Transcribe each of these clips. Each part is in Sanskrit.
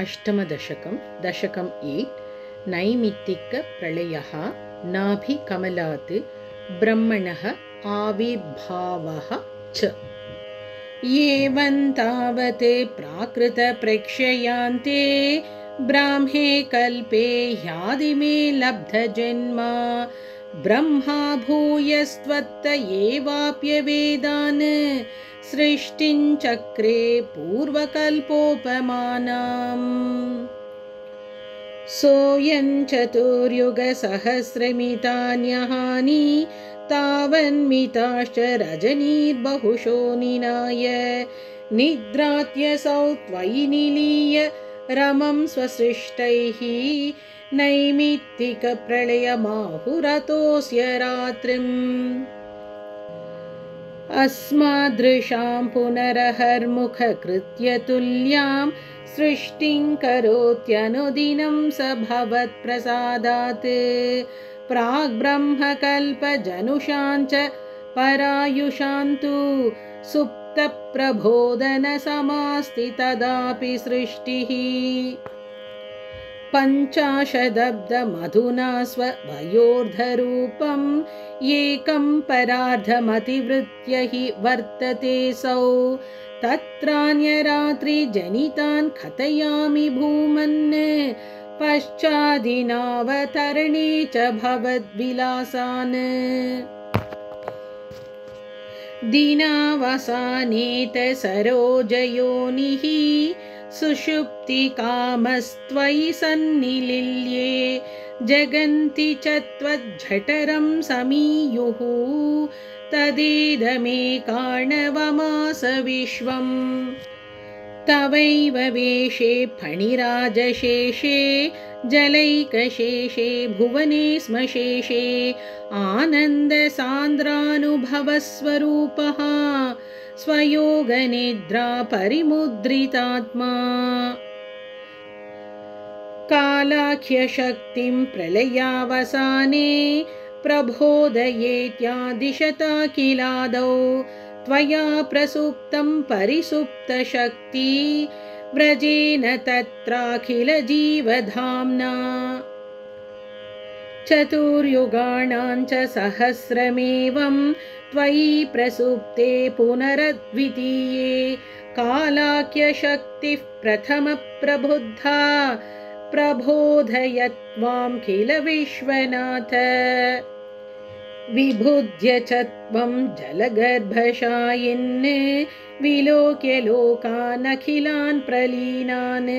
अष्टमदशकं दशकम् 8 नैमित्तिकप्रलयः नाभिकमलात् ब्रह्मणः आविर्भावः च। एवं तावत् प्राकृतप्रेक्ष्यान्ते ब्राह्मे कल्पे ह्यादिमे लब्धजन्म ब्रह्मा भूयस्त्वत्त एवाप्यवेदान् सृष्टिं चक्रे पूर्वकल्पोपमानम्। सोऽयं चतुर्युगसहस्रमितान्यहानि तावन्मिताश्च रजनीर्बहुशो निनाय निद्रात्यसौ त्वयि निलीय रमं स्वसृष्टैः नैमित्तिकप्रलयमाहुरतोऽस्य रात्रिम्। अस्मादृशां पुनरहर्मुखकृत्य तुल्यां सृष्टिं करोत्यनुदिनं स भवत्प्रसादात् प्राग्ब्रह्मकल्पजनुषां च परायुषां तु सुप्तप्रबोधनसमास्ति तदापि सृष्टिः। पञ्चाशदब्दमधुना स्ववयोर्धरूपम् एकं परार्धमतिवृत्य हि वर्ततेऽसौ तत्रान्यरात्रिजनितान् कथयामि भूमन् पश्चादिनावतरणे च भवद्विलासान्। दिनावसानेत सरोजयोनिः सुषुप्तिकामस्त्वयि सन्निलिल्ये जगन्ति च त्वज्झठरं समीयुः तदेदमेकार्णवमास विश्वम्। तवैव वेशे फणिराजशेषे जलैकशेषे भुवने स्मशेषे आनन्दसान्द्रानुभवस्वरूपः स्वयोगनिद्रा परिमुद्रितात्मा। कालाख्यशक्तिं प्रलयावसाने प्रबोधयेत्यादिशताखिलादौ त्वया प्रसुप्तं परिसुप्तशक्ति व्रजेन तत्राखिलजीवधाम्ना। चतुर्युगाणां च सहस्रमेवं त्वयि प्रसुप्ते पुनरद्वितीये कालाख्यशक्तिः प्रथमप्रबुद्धा प्रबोधयत्वां किल विश्वनाथ। विबुध्य च त्वं जलगर्भशायिन् विलोक्य लोकानखिलान् प्रलीनान्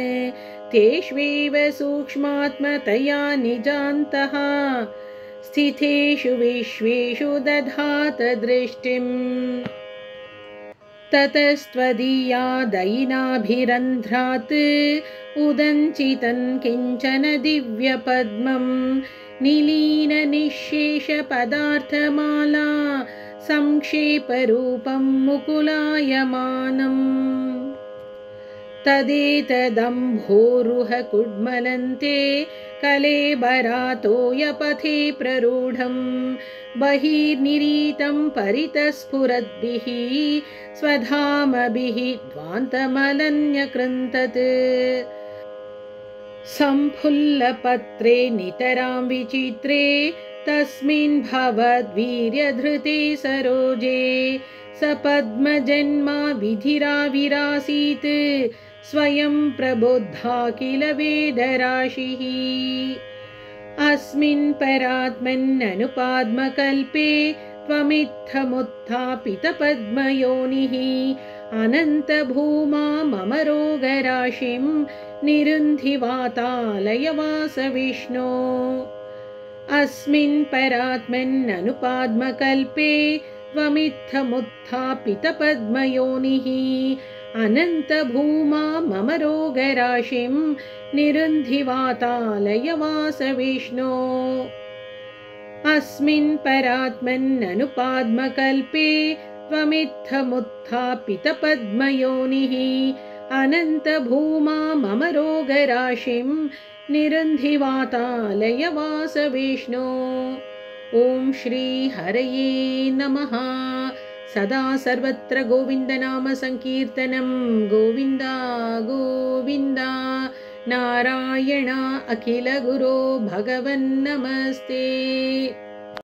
तेष्वेव सूक्ष्मात्मतया निजान्तः स्थितेषु विश्वेषु दधात दृष्टिम्। ततस्त्वदीया दयिनाभिरन्ध्रात् उदञ्चितं किञ्चन दिव्यपद्मं निलीननिःशेषपदार्थमाला संक्षेपरूपं मुकुलायमानम्। तदेतदम्भोरुहकुड्मलन्ते कलेबरातोयपथे प्ररूढं बहिर्निरीतं परितस्फुरद्भिः स्वधामभिः ध्वान्तमलन्यकृन्तत्। सम्फुल्लपत्रे नितरां विचित्रे तस्मिन् भवद्वीर्यधृते सरोजे सपद्मजन्मा विधिराविरासीत् स्वयं प्रबुद्धा किल वेदराशिः। अस्मिन् परात्मन्ननुपाद्मकल्पे त्वमित्थमुत्थापितपद्मयोनिः अनन्तभूमा मम रोगराशिं निरुन्धि वातालयवास विष्णो। अस्मिन् परात्मन्ननुपाद्मकल्पे त्वमित्थमुत्थापितपद्मयोनिः अनन्तभूमा मम रोगराशिं निरुन्धि वातालयवास विष्णो। अस्मिन् परात्मन्ननुपाद्मकल्पे त्वमित्थमुत्थापितपद्मयोनिः अनन्तभूमा मम रोगराशिं निरुन्धि वातालयवास विष्णो। ॐ श्री हरये नमः। सदा सर्वत्र गोविंद नाम संकीर्तनं गोविंदा गोविंदा। नारायण अखिलगुरो भगवन्नमस्ते।